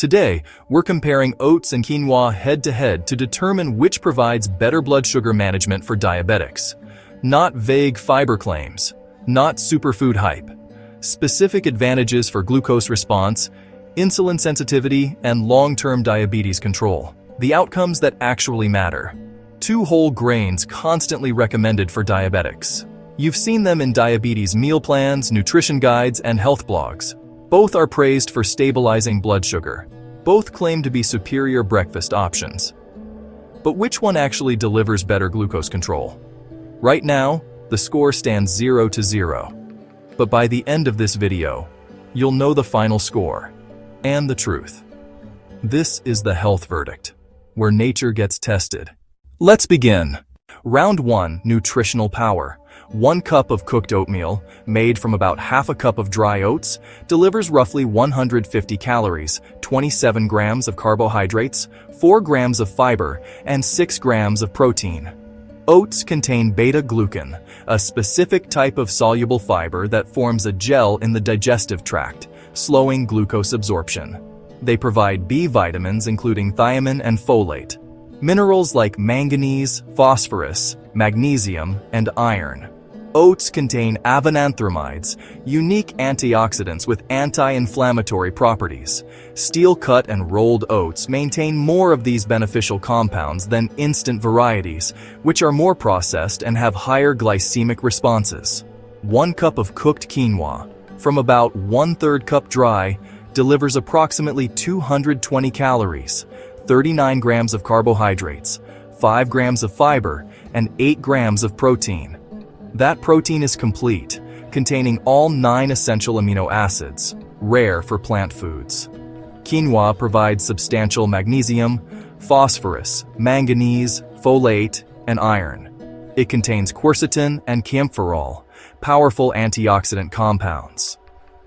Today, we're comparing oats and quinoa head-to-head to determine which provides better blood sugar management for diabetics. Not vague fiber claims, not superfood hype. Specific advantages for glucose response, insulin sensitivity, and long-term diabetes control. The outcomes that actually matter. 2 whole grains constantly recommended for diabetics. You've seen them in diabetes meal plans, nutrition guides, and health blogs. Both are praised for stabilizing blood sugar. Both claim to be superior breakfast options. But which one actually delivers better glucose control? Right now, the score stands 0-0. But by the end of this video, you'll know the final score and the truth. This is the health verdict, where nature gets tested. Let's begin. Round 1, nutritional power. 1 cup of cooked oatmeal, made from about half a cup of dry oats, delivers roughly 150 calories, 27 grams of carbohydrates, 4 grams of fiber, and 6 grams of protein. Oats contain beta-glucan, a specific type of soluble fiber that forms a gel in the digestive tract, slowing glucose absorption. They provide B vitamins including thiamine and folate, minerals like manganese, phosphorus, magnesium, and iron. Oats contain avenanthramides, unique antioxidants with anti-inflammatory properties. Steel-cut and rolled oats maintain more of these beneficial compounds than instant varieties, which are more processed and have higher glycemic responses. 1 cup of cooked quinoa, from about 1/3 cup dry, delivers approximately 220 calories, 39 grams of carbohydrates, 5 grams of fiber, and 8 grams of protein. That protein is complete, containing all 9 essential amino acids, rare for plant foods. Quinoa provides substantial magnesium, phosphorus, manganese, folate, and iron. It contains quercetin and camphorol, powerful antioxidant compounds.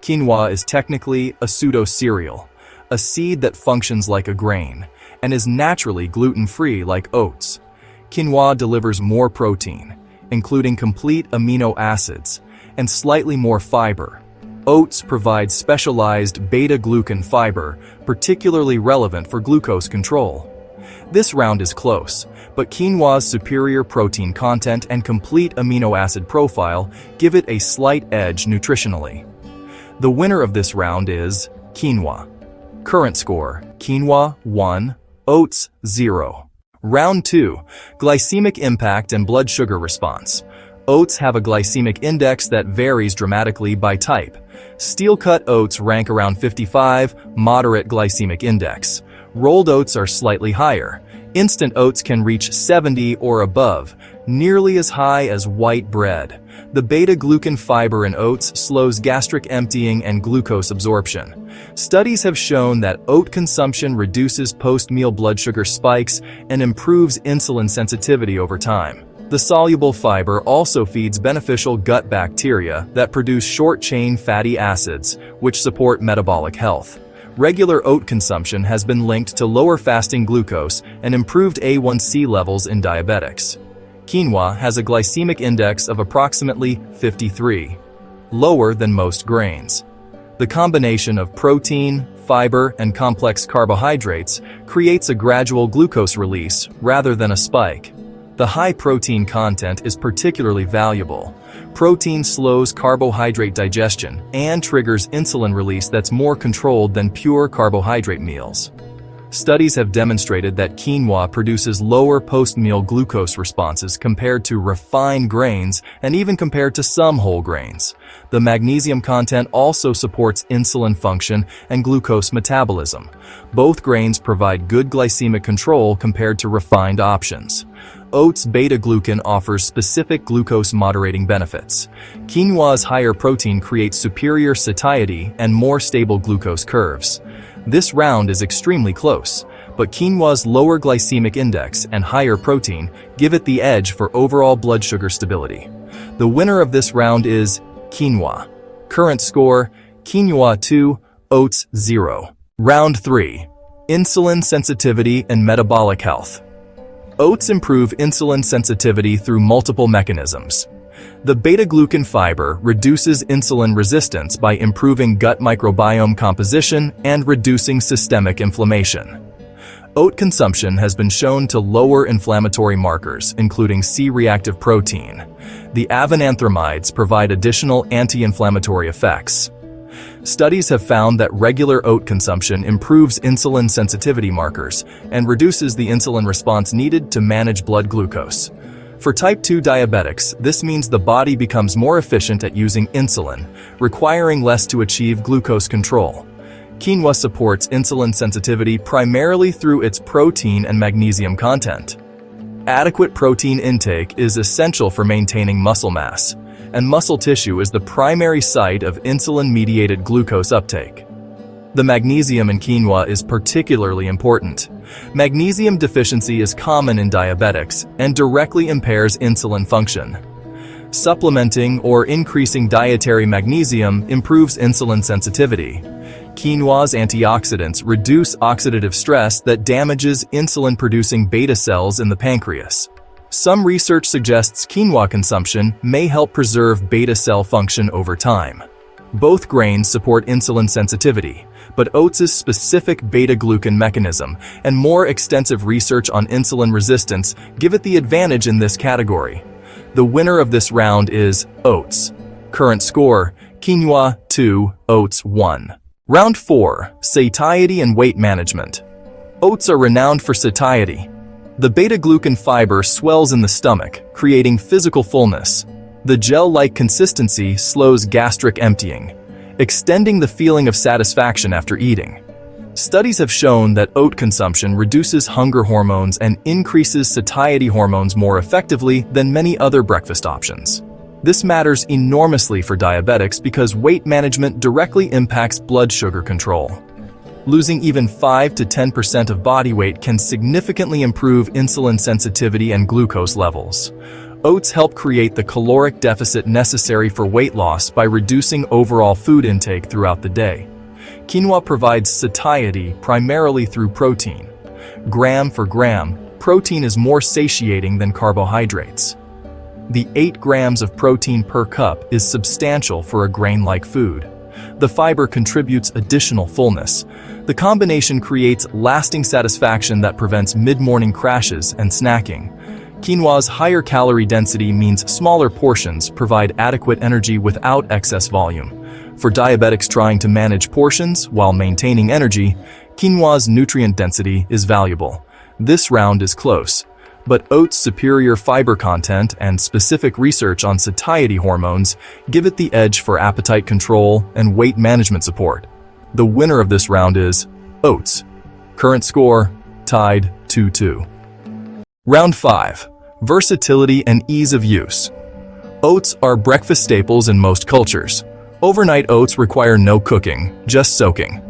Quinoa is technically a pseudo-cereal, a seed that functions like a grain, and is naturally gluten-free like oats. Quinoa delivers more protein, including complete amino acids, and slightly more fiber. Oats provide specialized beta-glucan fiber, particularly relevant for glucose control. This round is close, but quinoa's superior protein content and complete amino acid profile give it a slight edge nutritionally. The winner of this round is quinoa. Current score: quinoa 1, oats 0. Round 2, glycemic impact and blood sugar response. Oats have a glycemic index that varies dramatically by type. Steel-cut oats rank around 55, moderate glycemic index. Rolled oats are slightly higher. Instant oats can reach 70 or above, nearly as high as white bread. The beta-glucan fiber in oats slows gastric emptying and glucose absorption. Studies have shown that oat consumption reduces post-meal blood sugar spikes and improves insulin sensitivity over time. The soluble fiber also feeds beneficial gut bacteria that produce short-chain fatty acids, which support metabolic health. Regular oat consumption has been linked to lower fasting glucose and improved A1C levels in diabetics. Quinoa has a glycemic index of approximately 53, lower than most grains. The combination of protein, fiber, and complex carbohydrates creates a gradual glucose release rather than a spike. The high protein content is particularly valuable. Protein slows carbohydrate digestion and triggers insulin release that's more controlled than pure carbohydrate meals. Studies have demonstrated that quinoa produces lower post-meal glucose responses compared to refined grains and even compared to some whole grains. The magnesium content also supports insulin function and glucose metabolism. Both grains provide good glycemic control compared to refined options. Oats beta-glucan offers specific glucose moderating benefits. Quinoa's higher protein creates superior satiety and more stable glucose curves. This round is extremely close, but quinoa's lower glycemic index and higher protein give it the edge for overall blood sugar stability. The winner of this round is quinoa. Current score: quinoa 2, oats 0. Round 3. Insulin sensitivity and metabolic health. Oats improve insulin sensitivity through multiple mechanisms. The beta-glucan fiber reduces insulin resistance by improving gut microbiome composition and reducing systemic inflammation. Oat consumption has been shown to lower inflammatory markers, including C-reactive protein. The avenanthramides provide additional anti-inflammatory effects. Studies have found that regular oat consumption improves insulin sensitivity markers and reduces the insulin response needed to manage blood glucose. For type 2 diabetics, this means the body becomes more efficient at using insulin, requiring less to achieve glucose control. Quinoa supports insulin sensitivity primarily through its protein and magnesium content. Adequate protein intake is essential for maintaining muscle mass, and muscle tissue is the primary site of insulin-mediated glucose uptake. The magnesium in quinoa is particularly important. Magnesium deficiency is common in diabetics and directly impairs insulin function. Supplementing or increasing dietary magnesium improves insulin sensitivity. Quinoa's antioxidants reduce oxidative stress that damages insulin-producing beta cells in the pancreas. Some research suggests quinoa consumption may help preserve beta cell function over time. Both grains support insulin sensitivity, but oats' specific beta-glucan mechanism and more extensive research on insulin resistance give it the advantage in this category. The winner of this round is oats. Current score: quinoa 2, oats 1. Round 4. Satiety and weight management. Oats are renowned for satiety. The beta-glucan fiber swells in the stomach, creating physical fullness. The gel-like consistency slows gastric emptying, extending the feeling of satisfaction after eating. Studies have shown that oat consumption reduces hunger hormones and increases satiety hormones more effectively than many other breakfast options. This matters enormously for diabetics because weight management directly impacts blood sugar control. Losing even 5 to 10% of body weight can significantly improve insulin sensitivity and glucose levels. Oats help create the caloric deficit necessary for weight loss by reducing overall food intake throughout the day. Quinoa provides satiety primarily through protein. Gram for gram, protein is more satiating than carbohydrates. The 8 grams of protein per cup is substantial for a grain-like food. The fiber contributes additional fullness. The combination creates lasting satisfaction that prevents mid-morning crashes and snacking. Quinoa's higher calorie density means smaller portions provide adequate energy without excess volume. For diabetics trying to manage portions while maintaining energy, quinoa's nutrient density is valuable. This round is close, but oats' superior fiber content and specific research on satiety hormones give it the edge for appetite control and weight management support. The winner of this round is oats. Current score: tied 2-2. Round 5. Versatility and ease of use. Oats are breakfast staples in most cultures. Overnight oats require no cooking, just soaking.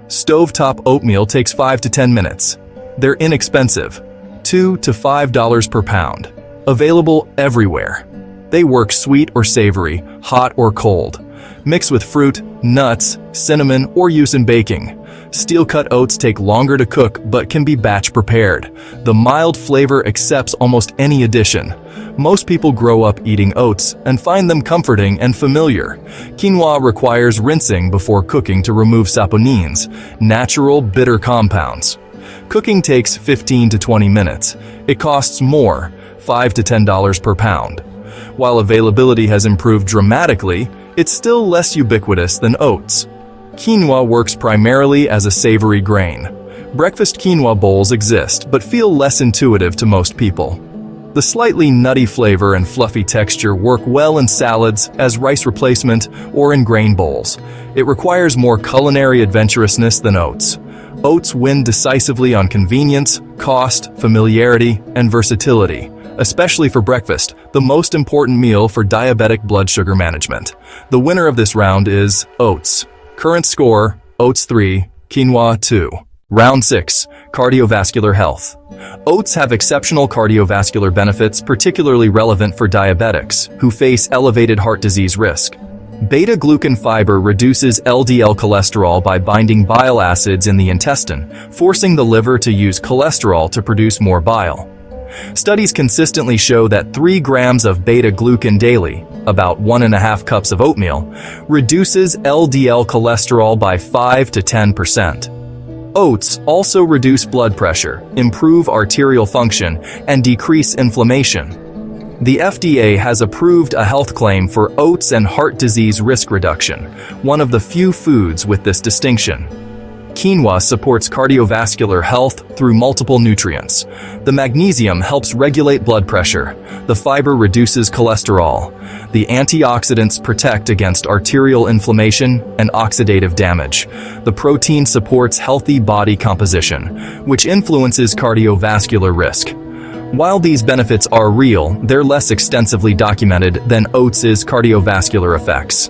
Stovetop oatmeal takes 5 to 10 minutes. They're inexpensive, $2 to $5 per pound. Available everywhere. They work sweet or savory, hot or cold. Mix with fruit, nuts, cinnamon, or use in baking. Steel-cut oats take longer to cook but can be batch prepared. The mild flavor accepts almost any addition. Most people grow up eating oats and find them comforting and familiar. Quinoa requires rinsing before cooking to remove saponins, natural bitter compounds. Cooking takes 15 to 20 minutes. It costs more, $5 to $10 per pound. While availability has improved dramatically, it's still less ubiquitous than oats. Quinoa works primarily as a savory grain. Breakfast quinoa bowls exist but feel less intuitive to most people. The slightly nutty flavor and fluffy texture work well in salads, as rice replacement, or in grain bowls. It requires more culinary adventurousness than oats. Oats win decisively on convenience, cost, familiarity, and versatility, especially for breakfast, the most important meal for diabetic blood sugar management. The winner of this round is oats. Current score: oats 3, quinoa 2. Round 6. Cardiovascular health. Oats have exceptional cardiovascular benefits particularly relevant for diabetics who face elevated heart disease risk. Beta-glucan fiber reduces LDL cholesterol by binding bile acids in the intestine, forcing the liver to use cholesterol to produce more bile. Studies consistently show that 3 grams of beta-glucan daily, about 1.5 cups of oatmeal, reduces LDL cholesterol by 5 to 10%. Oats also reduce blood pressure, improve arterial function, and decrease inflammation. The FDA has approved a health claim for oats and heart disease risk reduction, one of the few foods with this distinction. Quinoa supports cardiovascular health through multiple nutrients. The magnesium helps regulate blood pressure. The fiber reduces cholesterol. The antioxidants protect against arterial inflammation and oxidative damage. The protein supports healthy body composition, which influences cardiovascular risk. While these benefits are real, they're less extensively documented than oats' cardiovascular effects.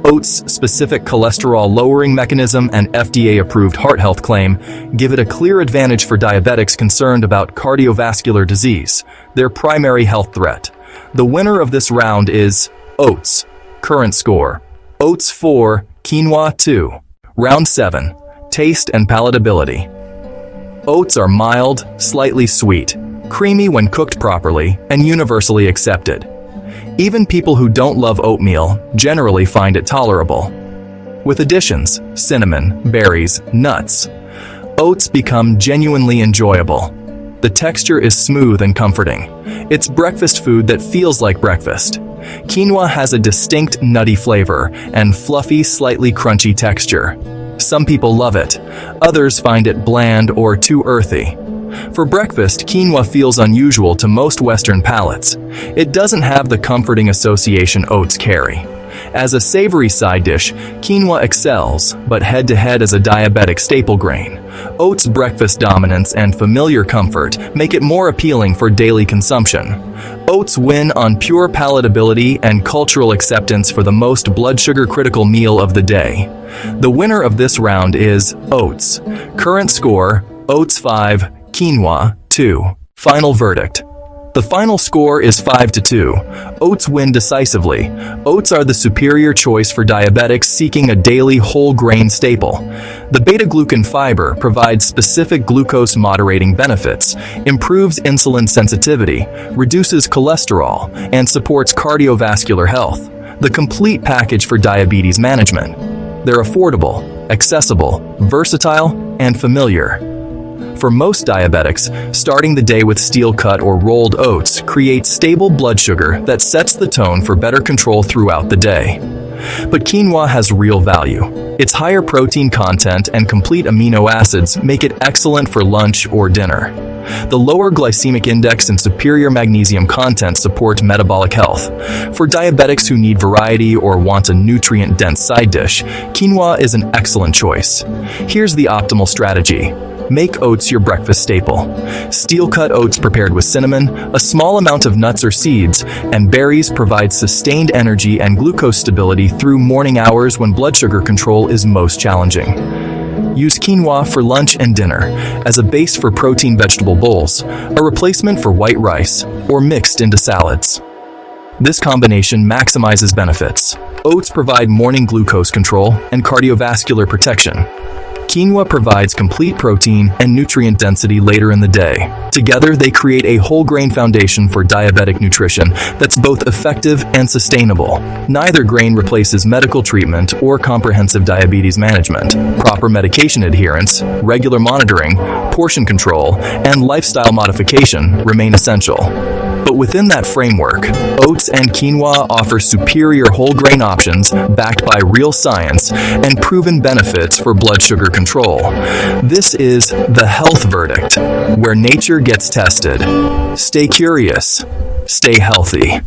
Oats' specific cholesterol-lowering mechanism and FDA-approved heart health claim give it a clear advantage for diabetics concerned about cardiovascular disease, their primary health threat. The winner of this round is Oats. Current score: Oats 4, Quinoa 2. Round 7. Taste and palatability. Oats are mild, slightly sweet, creamy when cooked properly, and universally accepted. Even people who don't love oatmeal generally find it tolerable. With additions, cinnamon, berries, nuts, oats become genuinely enjoyable. The texture is smooth and comforting. It's breakfast food that feels like breakfast. Quinoa has a distinct nutty flavor and fluffy, slightly crunchy texture. Some people love it. Others find it bland or too earthy. For breakfast, quinoa feels unusual to most Western palates. It doesn't have the comforting association oats carry. As a savory side dish, quinoa excels, but head-to-head as a diabetic staple grain. Oats' breakfast dominance and familiar comfort make it more appealing for daily consumption. Oats win on pure palatability and cultural acceptance for the most blood sugar critical meal of the day. The winner of this round is Oats. Current score: Oats 5, Quinoa 2. Final verdict. The final score is 5-2. Oats win decisively. Oats are the superior choice for diabetics seeking a daily whole grain staple. The beta-glucan fiber provides specific glucose moderating benefits, improves insulin sensitivity, reduces cholesterol, and supports cardiovascular health. The complete package for diabetes management. They're affordable, accessible, versatile, and familiar. For most diabetics, starting the day with steel-cut or rolled oats creates stable blood sugar that sets the tone for better control throughout the day. But quinoa has real value. Its higher protein content and complete amino acids make it excellent for lunch or dinner. The lower glycemic index and superior magnesium content support metabolic health. For diabetics who need variety or want a nutrient-dense side dish, quinoa is an excellent choice. Here's the optimal strategy. Make oats your breakfast staple. Steel-cut oats prepared with cinnamon, a small amount of nuts or seeds, and berries provide sustained energy and glucose stability through morning hours when blood sugar control is most challenging. Use quinoa for lunch and dinner, as a base for protein vegetable bowls, a replacement for white rice, or mixed into salads. This combination maximizes benefits. Oats provide morning glucose control and cardiovascular protection. Quinoa provides complete protein and nutrient density later in the day. Together, they create a whole grain foundation for diabetic nutrition that's both effective and sustainable. Neither grain replaces medical treatment or comprehensive diabetes management. Proper medication adherence, regular monitoring, portion control, and lifestyle modification remain essential. But within that framework, oats and quinoa offer superior whole grain options backed by real science and proven benefits for blood sugar control. This is the health verdict, where nature gets tested. Stay curious, stay healthy.